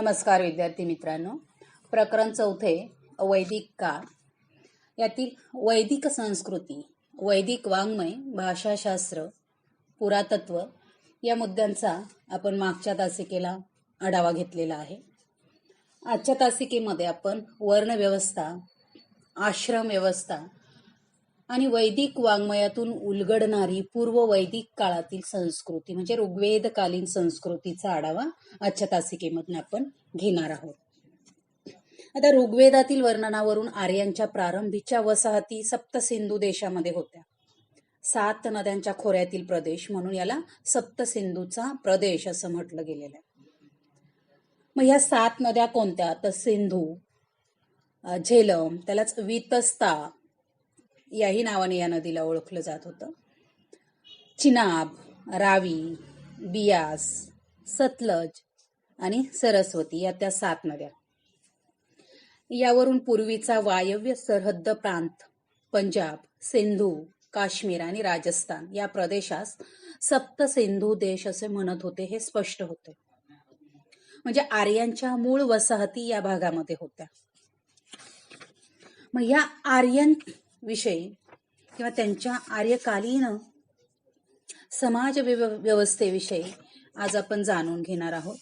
नमस्कार विद्यार्थी मित्रांनो. प्रकरण 4 वैदिक काळ यातील वैदिक संस्कृती, वैदिक वाङ्मय, भाषाशास्त्र, पुरातत्व या मुद्द्यांचा आपण मागच्या तासिकेला आढावा घेतलेला आहे. आजच्या तासिकेमध्ये आपण वर्णव्यवस्था, आश्रम व्यवस्था आणि वैदिक वाङ्मयातून उलगडणारी पूर्व वैदिक काळातील संस्कृती म्हणजे ऋग्वेदकालीन संस्कृतीचा आढावा आजच्या तासिकेमधून आपण घेणार आहोत. आता ऋग्वेदातील वर्णनावरून आर्यांच्या प्रारंभीच्या वसाहती सप्तसिंधू देशामध्ये होत्या. 7 नद्यांच्या खोऱ्यातील प्रदेश म्हणून याला सप्तसिंधूचा प्रदेश असं म्हटलं गेलेलं आहे. मग ह्या 7 नद्या कोणत्या? तर सिंधू, झेलम, त्यालाच वितस्ता याही नावाने या नदीला ओळखलं जात होतं. चिनाब, रावी, बियास, सतलज आणि सरस्वती या त्या 7 नद्या. यावरून पूर्वीचा वायव्य सरहद्द प्रांत पंजाब, सिंधू, काश्मीर आणि राजस्थान या प्रदेशास सप्तसिंधू देश असे म्हणत होते हे स्पष्ट होते. म्हणजे आर्यांच्या मूळ वसाहती या भागामध्ये होत्या. मग या आर्यन विषयी किंवा त्यांच्या आर्यकालीन समाज व्यवस्थेविषयी आज आपण जाणून घेणार आहोत.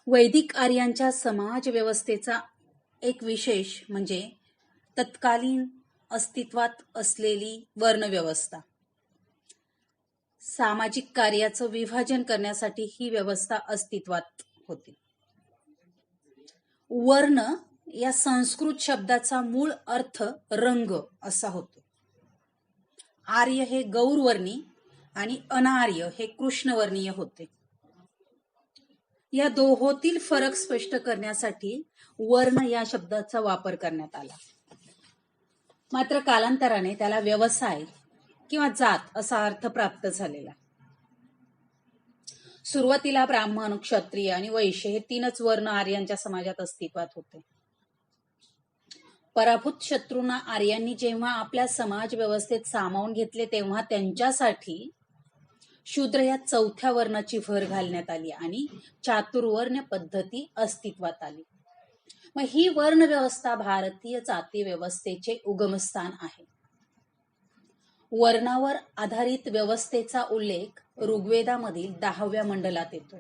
वैदिक आर्यांच्या समाज व्यवस्थेचा एक विशेष म्हणजे तत्कालीन अस्तित्वात असलेली वर्णव्यवस्था. सामाजिक कार्याचं विभाजन करण्यासाठी ही व्यवस्था अस्तित्वात होती. वर्ण या संस्कृत शब्दाचा मूळ अर्थ रंग असा होतो. आर्य हे गौरवर्णी आणि अनार्य हे कृष्णवर्णीय होते. या दोहोतील फरक स्पष्ट करण्यासाठी वर्ण या शब्दाचा वापर करण्यात आला. मात्र कालांतराने त्याला व्यवसाय किंवा जात असा अर्थ प्राप्त झालेला. सुरुवातीला ब्राह्मण, क्षत्रिय आणि वैश्य हे 3च वर्ण आर्यांच्या समाजात अस्तित्वात होते. पराभूत शत्रूंना आर्यांनी जेव्हा आपल्या समाज व्यवस्थेत सामावून घेतले तेव्हा त्यांच्यासाठी शूद्र या 4थ्या वर्णाची भर घालण्यात आली आणि चातुर्वर्ण पद्धती अस्तित्वात आली. मग ही वर्ण व्यवस्था भारतीय जाती व्यवस्थेचे उगमस्थान आहे. वर्णावर आधारित व्यवस्थेचा उल्लेख ऋग्वेदामधील 10व्या मंडलात येतो.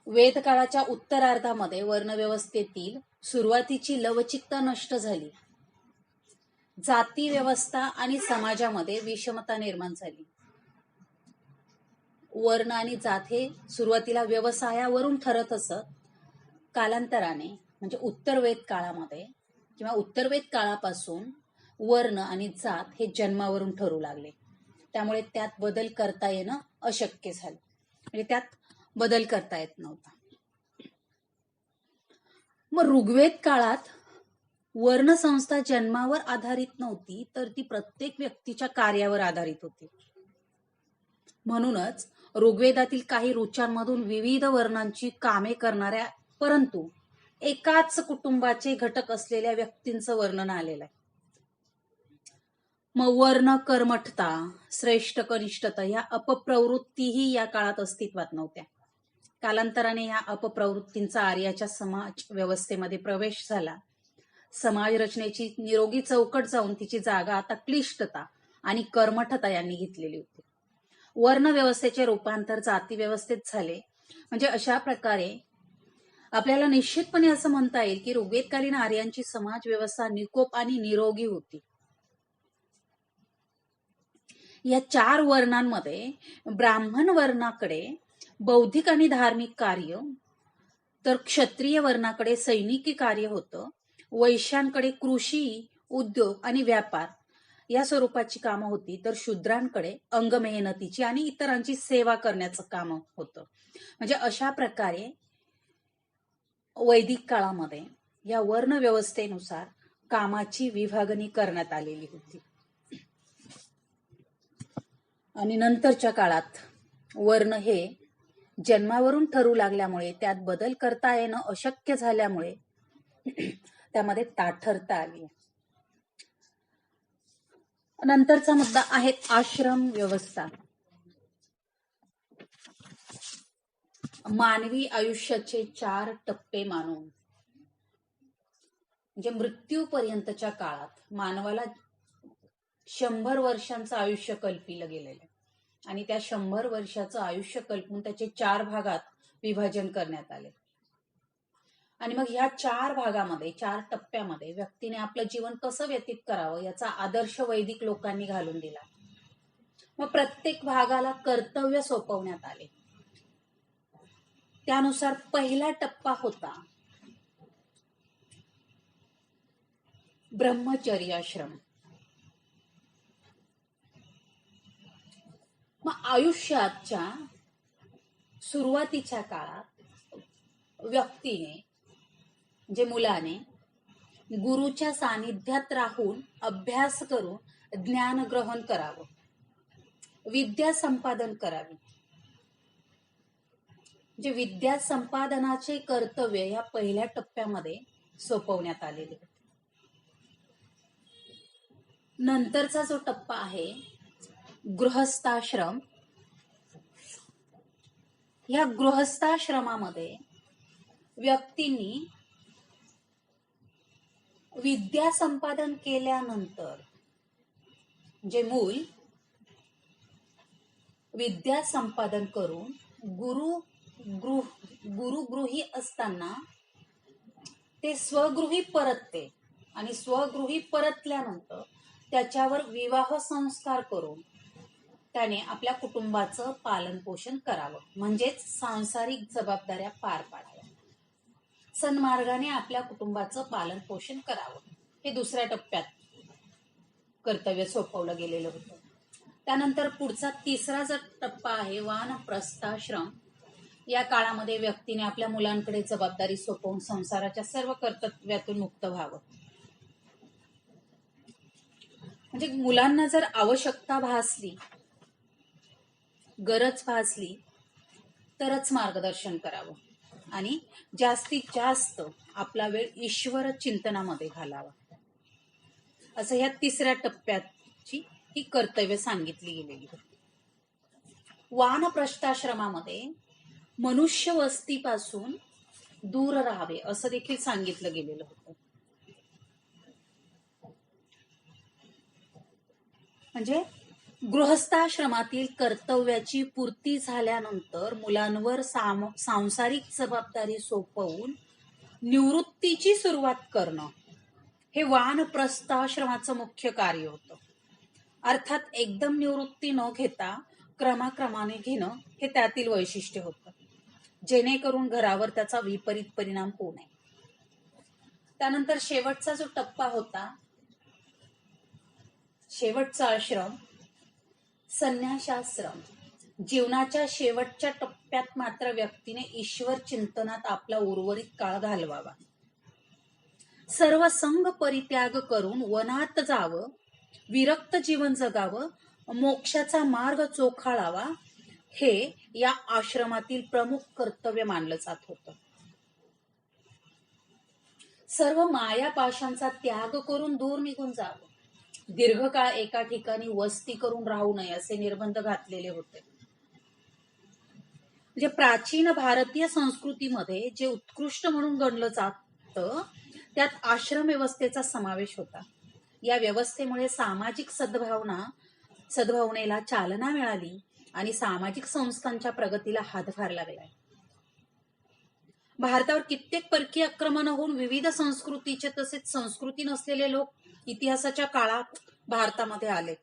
वेदकाळाच्या उत्तरार्धामध्ये वर्णव्यवस्थेतील सुरुवातीची लवचिकता नष्ट झाली. जाती व्यवस्था आणि समाजामध्ये विषमता निर्माण झाली. वर्ण आणि जात हे सुरुवातीला व्यवसायावरून ठरत असत. कालांतराने म्हणजे उत्तरवेद काळामध्ये किंवा उत्तरवेद काळापासून वर्ण आणि जात हे जन्मावरून ठरू लागले. त्यामुळे त्यात बदल करता येणं अशक्य झालं. म्हणजे त्यात बदल करता येत नव्हता. मग ऋग्वेद काळात वर्णसंस्था जन्मावर आधारित नव्हती तर ती प्रत्येक व्यक्तीच्या कार्यावर आधारित होती. म्हणूनच ऋग्वेदातील काही ऋचांमधून विविध वर्णांची कामे करणाऱ्या परंतु एकाच कुटुंबाचे घटक असलेल्या व्यक्तींचं वर्णन आलेलं आहे. मग वर्ण, कर्मठता, श्रेष्ठ, कनिष्ठता या अपप्रवृत्तीही या काळात अस्तित्वात नव्हत्या. कालांतराने या अपप्रवृत्तींचा आर्याच्या समाज व्यवस्थेमध्ये प्रवेश झाला. समाज रचनेची निरोगी चौकट जाऊन तिची जागा आता क्लिष्टता आणि कर्मठता यांनी घेतलेली होती. वर्ण व्यवस्थेचे रूपांतर जाती व्यवस्थेत झाले. म्हणजे अशा प्रकारे आपल्याला निश्चितपणे असं म्हणता येईल की ऋग्वेदकालीन आर्यांची समाज व्यवस्था निकोप आणि निरोगी होती. या 4 वर्णांमध्ये ब्राह्मण वर्णाकडे बौद्धिक आणि धार्मिक कार्य, तर क्षत्रिय वर्णाकडे सैनिकी कार्य होतं. वैश्यांकडे कृषी, उद्योग आणि व्यापार या स्वरूपाची कामं होती. तर शूद्रांकडे अंगमेहनतीची आणि इतरांची सेवा करण्याचं काम होतं. म्हणजे अशा प्रकारे वैदिक काळामध्ये या वर्ण व्यवस्थेनुसार कामाची विभागणी करण्यात आलेली होती. आणि नंतरच्या काळात वर्ण हे जन्मावरून ठरू लागल्यामुळे त्यात बदल करता येणं अशक्य झाल्यामुळे त्यामध्ये ताठरता आली. नंतरचा मुद्दा आहे आश्रम व्यवस्था. मानवी आयुष्याचे 4 टप्पे मानून, म्हणजे मृत्यूपर्यंतच्या काळात मानवाला 100 वर्षांचं आयुष्य कल्पिलं गेलेलं आहे आणि त्या 100 वर्षाचं आयुष्य कल्पून त्याचे 4 भागात विभाजन करण्यात आले. आणि मग ह्या 4 भागामध्ये, 4 टप्प्यामध्ये व्यक्तीने आपलं जीवन कसं व्यतीत करावं याचा आदर्श वैदिक लोकांनी घालून दिला. मग प्रत्येक भागाला कर्तव्य सोपवण्यात आले. त्यानुसार पहिला टप्पा होता ब्रह्मचर्याश्रम. मग आयुष्याच्या सुरुवातीच्या काळात व्यक्तीने, जे मुलाने गुरुच्या सानिध्यात राहून अभ्यास करून ज्ञान ग्रहण करावं, विद्या संपादन करावी. जे विद्या संपादनाचे कर्तव्य या पहिल्या टप्प्यामध्ये सोपवण्यात आलेले होते. नंतरचा जो टप्पा आहे गृहस्थाश्रम, या गृहस्थाश्रमामध्ये व्यक्तींनी विद्या संपादन केल्यानंतर, जे मूल विद्या संपादन करून गुरुगृही असताना ते स्वगृही परतते आणि स्वगृही परतल्यानंतर त्याच्यावर विवाह संस्कार करून त्याने आपल्या कुटुंबाचं पालन पोषण करावं, म्हणजेच सांसारिक जबाबदाऱ्या पार पाडाव्या, सन्मार्गाने आपल्या कुटुंबाचं पालन पोषण करावं. हे दुसऱ्या टप्प्यात कर्तव्य सोपवलं गेलेलं होतं. त्यानंतर पुढचा तिसरा जो टप्पा आहे वानप्रस्थाश्रम. या काळामध्ये व्यक्तीने आपल्या मुलांकडे जबाबदारी सोपवून संसाराच्या सर्व कर्तव्यातून मुक्त व्हावं. म्हणजे मुलांना जर आवश्यकता भासली, गरज भासली तरच मार्गदर्शन करावं आणि जास्तीत जास्त आपला वेळ ईश्वर चिंतनामध्ये घालावा. असं ह्या तिसऱ्या टप्प्याची ही कर्तव्य सांगितली गेलेली होती. वानप्रस्थाश्रमामध्ये मनुष्य वस्तीपासून दूर राहावे असं देखील सांगितलं गेलेलं होतं. म्हणजे गृहस्थाश्रमातील कर्तव्याची पूर्ती झाल्यानंतर मुलांवर सांसारिक जबाबदारी सोपवून निवृत्तीची सुरुवात करणं हे वानप्रस्थाश्रमाचं मुख्य कार्य होतं. अर्थात एकदम निवृत्ती न घेता क्रमाक्रमाने घेणं हे त्यातील वैशिष्ट्य होतं, जेणेकरून घरावर त्याचा विपरीत परिणाम होऊ नये. त्यानंतर शेवटचा जो टप्पा होता, शेवटचा आश्रम संन्यासाश्रम. जीवनाच्या शेवटच्या टप्प्यात मात्र व्यक्तीने ईश्वर चिंतनात आपला उर्वरित काळ घालवावा, सर्व संग परित्याग करून वनात जावं, विरक्त जीवन जगावं, मोक्षाचा मार्ग चोखाळावा, हे या आश्रमातील प्रमुख कर्तव्य मानलं जात होतं. सर्व मायापाशांचा त्याग करून दूर निघून जावं, दीर्घकाळ एका ठिकाणी वस्ती करून राहू नये असे निर्बंध घातलेले होते. म्हणजे प्राचीन भारतीय संस्कृतीमध्ये जे उत्कृष्ट म्हणून गणलं जातं त्यात आश्रम व्यवस्थेचा समावेश होता. या व्यवस्थेमुळे सामाजिक सद्भावनेला चालना मिळाली आणि सामाजिक संस्थांच्या प्रगतीला हातभार लागलाय. भारतावर कित्येक परकीय आक्रमण होऊन विविध संस्कृतीचे तसेच संस्कृती नसलेले लोक इतिहासाच्या काळात भारतामध्ये आले,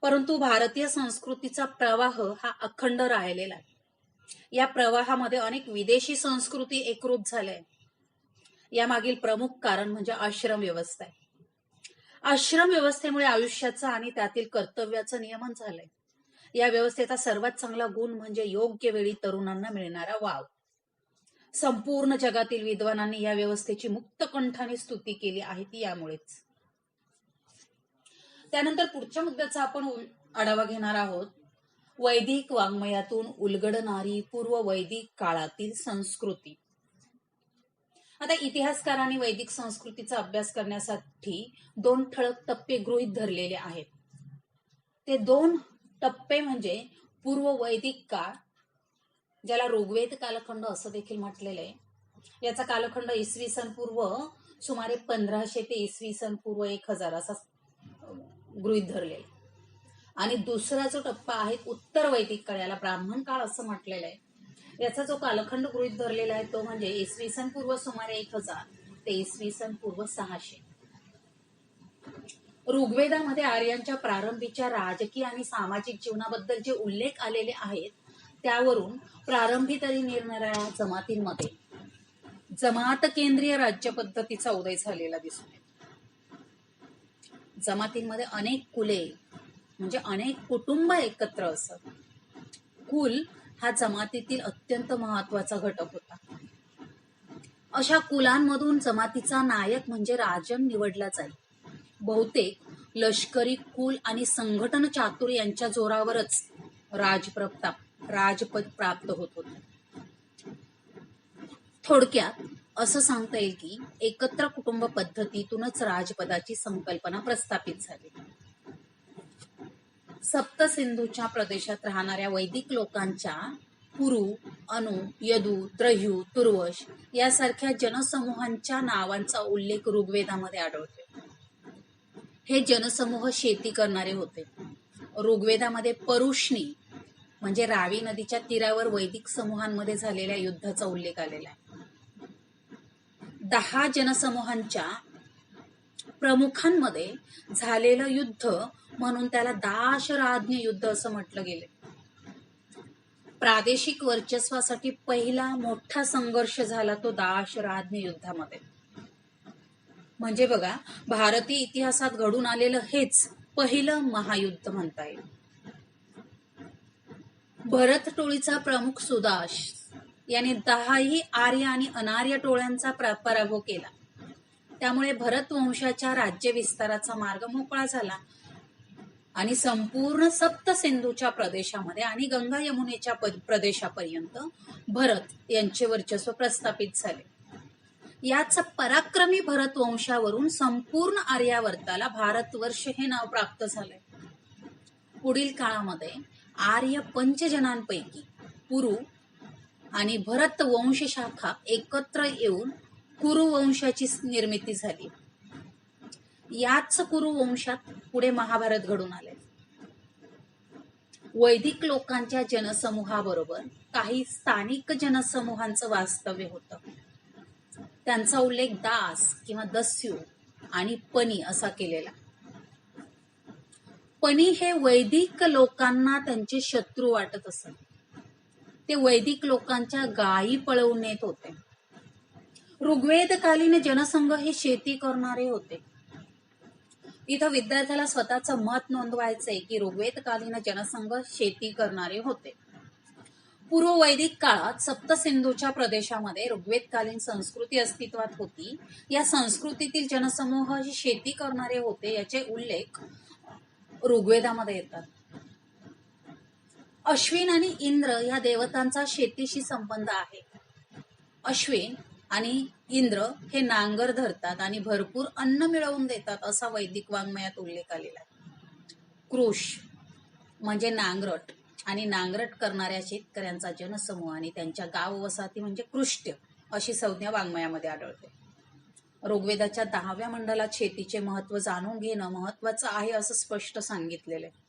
परंतु भारतीय संस्कृतीचा प्रवाह हा अखंड राहिलेला आहे. या प्रवाहामध्ये अनेक विदेशी संस्कृती एकरूप झाल्या. यामागील प्रमुख कारण म्हणजे आश्रम व्यवस्था आहे. आश्रम व्यवस्थेमुळे आयुष्याचं आणि त्यातील कर्तव्याचं नियमन झालंय. या व्यवस्थेचा सर्वात चांगला गुण म्हणजे योग्य वेळी तरुणांना मिळणारा वाव. संपूर्ण जगातील विद्वानांनी या व्यवस्थेची मुक्त कंठाने स्तुती केली आहे ती यामुळेच. त्यानंतर पुढच्या मुद्द्याचा आपण आढावा घेणार आहोत. वैदिक वाङ्मयातून उलगडणारी पूर्व वैदिक काळातील संस्कृती. आता इतिहासकारांनी वैदिक संस्कृतीचा अभ्यास करण्यासाठी 2 ठळक टप्पे गृहीत धरलेले आहेत. ते 2 टप्पे म्हणजे पूर्व वैदिक काळ ज्याला ऋग्वेद कालखंड असं देखील म्हटलेलं आहे. याचा कालखंड इसवी सन पूर्व सुमारे 1500 ते इसवी सन पूर्व 1000 असा गृहीत धरलेला. आणि दुसरा जो टप्पा आहे उत्तर वैदिक काळ, याला ब्राह्मण काळ असं म्हटलेलं आहे. याचा जो कालखंड गृहीत धरलेला आहे तो म्हणजे इसवी सन पूर्व सुमारे 1000 ते इसवी सन पूर्व 600. ऋग्वेदामध्ये आर्यांच्या प्रारंभीच्या राजकीय आणि सामाजिक जीवनाबद्दल जे उल्लेख आलेले आहेत त्यावरून प्रारंभी तरी निरनिराळ्या जमातींमध्ये जमात केंद्रीय राज्य पद्धतीचा उदय झालेला दिसून येतो. जमातींमध्ये अनेक कुले म्हणजे अनेक कुटुंब एकत्र असत. कुल हा जमातीतील अत्यंत महत्वाचा घटक होता. अशा कुलांमधून जमातीचा नायक म्हणजे राजन निवडला जाईल. बहुतेक लष्करी कुल आणि संघटन चातुर्य यांच्या जोरावरच राजपद प्राप्त होत होते. थोडक्यात असं सांगता येईल की एकत्र कुटुंब पद्धतीतूनच राजपदाची संकल्पना प्रस्थापित झाली. सप्तसिंधूच्या प्रदेशात राहणाऱ्या वैदिक लोकांच्या पुरु, अनु, यदु, द्रह्यू, तुर्वश यासारख्या जनसमूहांच्या नावांचा उल्लेख ऋग्वेदामध्ये आढळतो. हे जनसमूह शेती करणारे होते. ऋग्वेदामध्ये परुष्णी म्हणजे रावी नदीच्या तीरावर वैदिक समूहांमध्ये झालेल्या युद्धाचा उल्लेख आलेला आहे. 10 जनसमूहांच्या प्रमुखांमध्ये झालेलं युद्ध म्हणून त्याला दाशराज्ञ युद्ध असं म्हटलं गेलं. प्रादेशिक वर्चस्वासाठी पहिला मोठा संघर्ष झाला तो दाशराज्ञ युद्धामध्ये. म्हणजे बघा, भारतीय इतिहासात घडून आलेलं हेच पहिलं महायुद्ध म्हणता येईल. भरत टोळीचा प्रमुख सुदाश याने 10ही आर्य आणि अनार्य टोळ्यांचा पराभव केला. त्यामुळे भरत वंशाच्या राज्य विस्ताराचा मार्ग मोकळा झाला आणि संपूर्ण सप्तसिंधूच्या प्रदेशामध्ये आणि गंगा यमुनेच्या प्रदेशापर्यंत भरत यांचे वर्चस्व प्रस्थापित झाले. याच पराक्रमी भरत वंशावरून संपूर्ण आर्यावर्ताला भारतवर्ष हे नाव प्राप्त झाले. पुढील काळामध्ये आर्य पंचजनांपैकी पुरु आणि भरत वंश शाखा एकत्र येऊन कुरु वंशाची निर्मिती झाली. याच कुरु वंशात पुढे महाभारत घडून आले. वैदिक लोकांच्या जनसमूहाबरोबर काही स्थानिक जनसमूहांचं वास्तव्य होतं. त्यांचा उल्लेख दास किंवा दस्यू आणि पनी असा केलेला. पनी हे वैदिक लोकांना त्यांचे शत्रू वाटत असत. ते वैदिक लोकांच्या गायी पळवून नेत होते. ऋग्वेदकालीन जनसंघ हे शेती करणारे होते. इथं विद्यार्थ्याला स्वतःचं मत नोंदवायचंय की ऋग्वेदकालीन जनसंघ शेती करणारे होते. पूर्व वैदिक काळात सप्तसिंधूच्या प्रदेशामध्ये ऋग्वेदकालीन संस्कृती अस्तित्वात होती. या संस्कृतीतील जनसमूह हे शेती करणारे होते याचे उल्लेख ऋग्वेदामध्ये येतात. अश्विन आणि इंद्र या देवतांचा शेतीशी संबंध आहे. अश्विन आणि इंद्र हे नांगर धरतात आणि भरपूर अन्न मिळवून देतात असा वैदिक वाङ्मयात उल्लेख आलेला आहे. कृष म्हणजे नांगरट आणि नांगरट करणाऱ्या शेतकऱ्यांचा जनसमूह आणि त्यांच्या गाव वसाहती म्हणजे कृष्ट्य अशी संज्ञा वाङ्मयामध्ये आढळते. ऋग्वेदाच्या 10व्या मंडलात शेतीचे महत्व जाणून घेणं महत्वाचं आहे असं स्पष्ट सांगितलेलं आहे.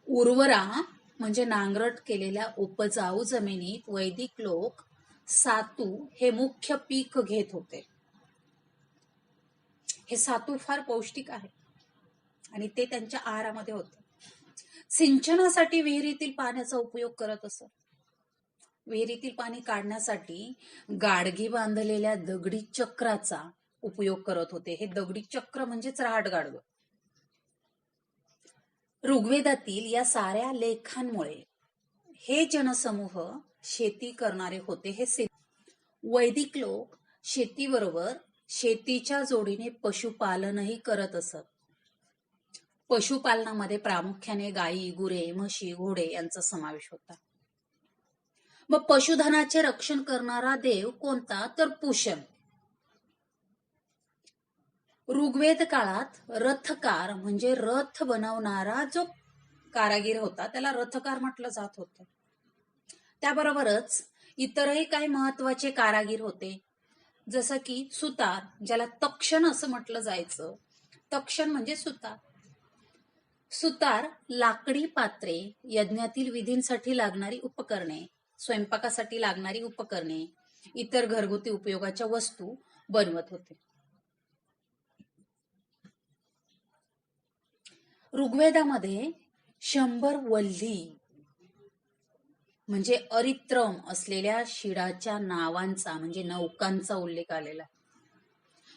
उर्वरा म्हणजे नांगरट केलेल्या उपजाऊ जमिनीत वैदिक लोक सातू हे मुख्य पीक घेत होते. हे सातू फार पौष्टिक आहे आणि ते त्यांच्या आहारामध्ये होते. सिंचनासाठी विहिरीतील पाण्याचा उपयोग करत असत. विहिरीतील पाणी काढण्यासाठी गाडगी बांधलेल्या दगडी चक्राचा उपयोग करत होते. हे दगडी चक्र म्हणजेच राहटगाडग. ऋग्वेदातील या साऱ्या लेखांमुळे हे जनसमूह शेती करणारे होते हे सिद्ध. वैदिक लोक शेतीबरोबर शेतीच्या जोडीने पशुपालनही करत असत. पशुपालनामध्ये प्रामुख्याने गायी, गुरे, म्हशी, घोडे यांचा समावेश होता. मग पशुधनाचे रक्षण करणारा देव कोणता तर पुषण. ऋग्वेद काळात रथकार म्हणजे रथ बनवणारा जो कारागीर होता त्याला रथकार म्हटलं जात होतं. त्याबरोबरच इतरही काही महत्वाचे कारागीर होते, जसं की सुतार, ज्याला तक्षण असं म्हटलं जायचं. तक्षण म्हणजे सुतार. सुतार लाकडी पात्रे, यज्ञातील विधींसाठी लागणारी उपकरणे, स्वयंपाकासाठी लागणारी उपकरणे, इतर घरगुती उपयोगाच्या वस्तू बनवत होते. ऋग्वेदामध्ये 100 वल्ली म्हणजे अरित्रम असलेल्या शिडाच्या नावांचा म्हणजे नौकांचा उल्लेख आलेला आहे.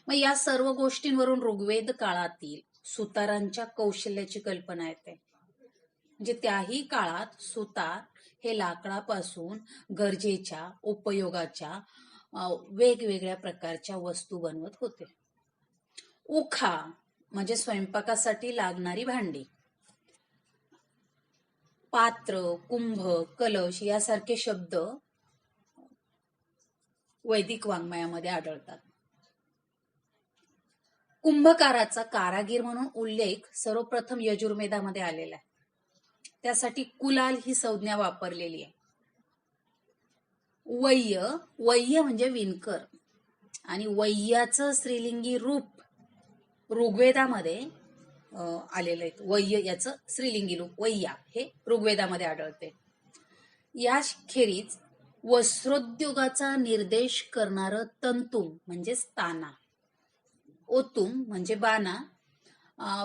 मग या सर्व गोष्टींवरून ऋग्वेद काळातील सुतारांच्या कौशल्याची कल्पना येते. म्हणजे त्याही काळात सुतार हे लाकडापासून गरजेच्या उपयोगाच्या वेगवेगळ्या प्रकारच्या वस्तू बनवत होते. उखा म्हणजे स्वयंपाकासाठी लागणारी भांडी, पात्र, कुंभ, कलश यासारखे शब्द वैदिक वाङ्मयामध्ये आढळतात. कुंभकाराचा कारागीर म्हणून उल्लेख सर्वप्रथम यजुर्वेदामध्ये आलेला आहे. त्यासाठी कुलाल ही संज्ञा वापरलेली आहे. वय्य, वय्य म्हणजे विणकर, आणि वय्याचं स्त्रीलिंगी रूप ऋग्वेदामध्ये आलेलं आहे. वय्य याचं स्त्रीलिंगी रूप वय्या हे ऋग्वेदामध्ये आढळते. याखेरीज वस्त्रोद्योगाचा निर्देश करणारं तंतुम म्हणजे ताना, ओतुम म्हणजे बाना,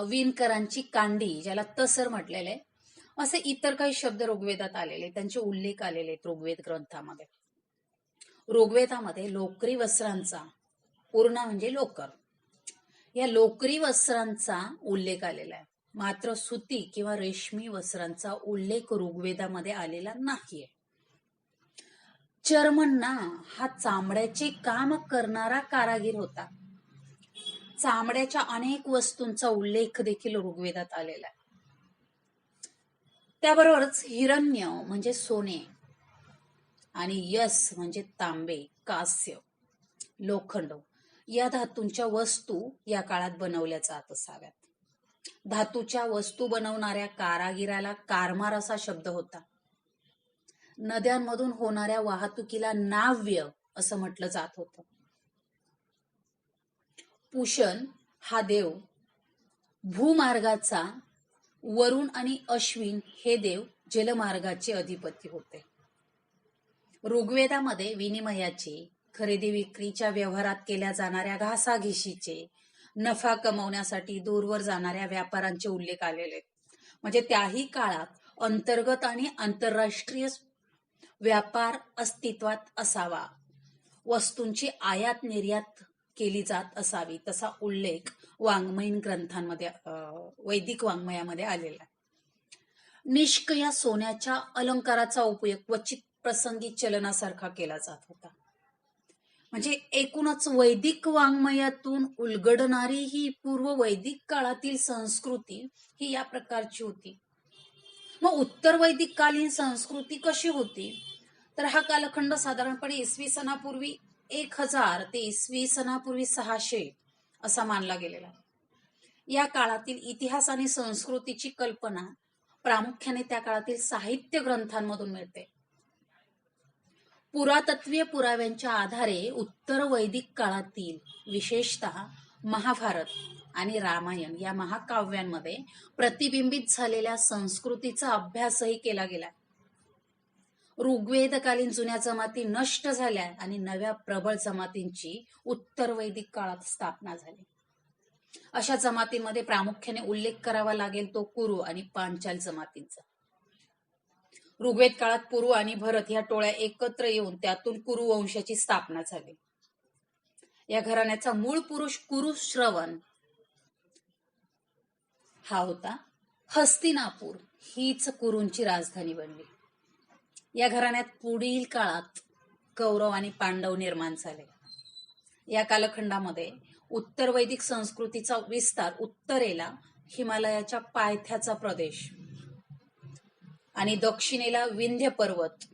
विणकरांची कांडी ज्याला तसर म्हटलेलं आहे, असे इतर काही शब्द ऋग्वेदात आलेले, त्यांचे उल्लेख आलेले आहेत ऋग्वेद ग्रंथामध्ये. ऋग्वेदामध्ये लोकरी वस्त्रांचा, पूर्ण म्हणजे लोकर, या लोकरी वस्त्रांचा उल्लेख आलेला आहे. मात्र सुती किंवा रेशमी वस्त्रांचा उल्लेख ऋग्वेदामध्ये आलेला नाहीये. चर्मण्णा हा चामड्याचे काम करणारा कारागीर होता. चामड्याच्या अनेक वस्तूंचा उल्लेख देखील ऋग्वेदात आलेला आहे. त्याबरोबरच हिरण्य म्हणजे सोने, आणि यस म्हणजे तांबे, कांस्य, लोखंड या धातूंच्या वस्तू या काळात बनवल्या जात असाव्यात. धातूच्या वस्तू बनवणाऱ्या कारागिराला कारमार असा शब्द होता. नद्यांमधून होणाऱ्या वाहतुकीला नाव्य असं म्हटलं जात होतं. पुषण हा देव भूमार्गाचा, वरुण आणि अश्विन हे देव जलमार्गाचे अधिपती होते. ऋग्वेदामध्ये विनिमयाचे, खरेदी विक्रीच्या व्यवहारात केल्या जाणाऱ्या घासाघिशीचे, नफा कमवण्यासाठी दूरवर जाणाऱ्या व्यापारांचे उल्लेख आलेले आहेत. म्हणजे त्याही काळात अंतर्गत आणि आंतरराष्ट्रीय व्यापार अस्तित्वात असावा, वस्तूंची आयात निर्यात केली जात असावी, तसा उल्लेख वाङ्मयीन ग्रंथांमध्ये वैदिक वाङ्मयामध्ये आलेला आहे. निष्क या सोन्याच्या अलंकाराचा उपयोग क्वचित प्रसंगी चलनासारखा केला जात होता. म्हणजे एकूणच वैदिक वाङ्मयातून उलगडणारी ही पूर्व वैदिक काळातील संस्कृती ही या प्रकारची होती. मग उत्तर वैदिक कालीन संस्कृती कशी होती, तर हा कालखंड साधारणपणे इसवी सनापूर्वी 1000 ते इसवी सनापूर्वी 600 असा मानला गेलेला. या काळातील इतिहास आणि संस्कृतीची कल्पना प्रामुख्याने त्या काळातील साहित्य ग्रंथांमधून मिळते. पुरातत्वीय पुराव्यांच्या आधारे उत्तर वैदिक काळातील विशेषतः महाभारत आणि रामायण या महाकाव्यांमध्ये प्रतिबिंबित झालेल्या संस्कृतीचा अभ्यासही केला गेला. ऋग्वेदकालीन जुन्या जमाती नष्ट झाल्या आणि नव्या प्रबळ जमातींची उत्तर वैदिक काळात स्थापना झाली. अशा जमातींमध्ये प्रामुख्याने उल्लेख करावा लागेल तो कुरु आणि पांचाल जमातींचा. ऋग्वेद काळात पुरु आणि भरत ह्या टोळ्या एकत्र येऊन त्यातून कुरु वंशाची स्थापना झाली. या घराण्याचा मूळ पुरुष कुरुश्रवण हा होता. हस्तिनापूर हीच कुरूंची राजधानी बनली. या घराण्यात पुढील काळात कौरव आणि पांडव निर्माण झाले. या कालखंडामध्ये उत्तर वैदिक संस्कृतीचा विस्तार उत्तरेला हिमालयाच्या पायथ्याचा प्रदेश आणि दक्षिणेला विंध्य पर्वत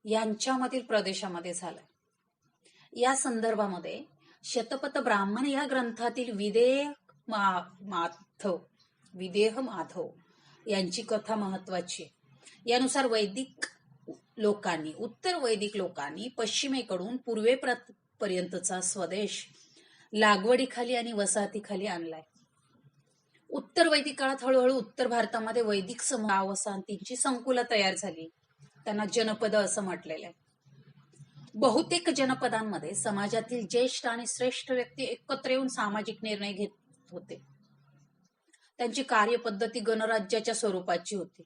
यांच्यामधील प्रदेशामध्ये झाला. या संदर्भामध्ये शतपथ ब्राह्मण या ग्रंथातील विदेह माधव यांची कथा महत्वाची. यानुसार वैदिक लोकांनी, उत्तर वैदिक लोकांनी पश्चिमेकडून पूर्वेपर्यंतचा स्वदेश लागवडीखाली आणि वसाहतीखाली आणलाय. उत्तर वैदिक काळात हळूहळू उत्तर भारतामध्ये वैदिक समूह वसाहतींची संकुलं तयार झाली. त्यांना जनपद असं म्हटलेलं आहे. बहुतेक जनपदांमध्ये समाजातील ज्येष्ठ आणि श्रेष्ठ व्यक्ती एकत्र येऊन सामाजिक निर्णय घेत होते. त्यांची कार्यपद्धती गणराज्याच्या स्वरूपाची होती.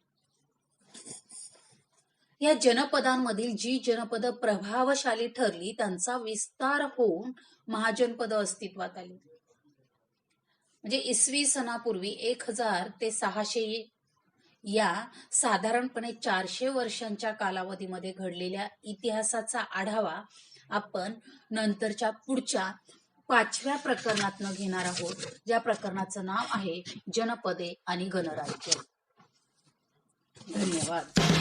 या जनपदांमधील जी जनपद प्रभावशाली ठरली त्यांचा विस्तार होऊन महाजनपद अस्तित्वात आली. म्हणजे इसवी सनापूर्वी 1000 ते 600 या साधारणपणे 400 वर्षांच्या कालावधीमध्ये घडलेल्या इतिहासाचा आढावा आपण नंतरच्या पुढच्या 5व्या प्रकरणातनं घेणार आहोत, ज्या प्रकरणाचं नाव आहे जनपदे आणि गणराज्य. धन्यवाद.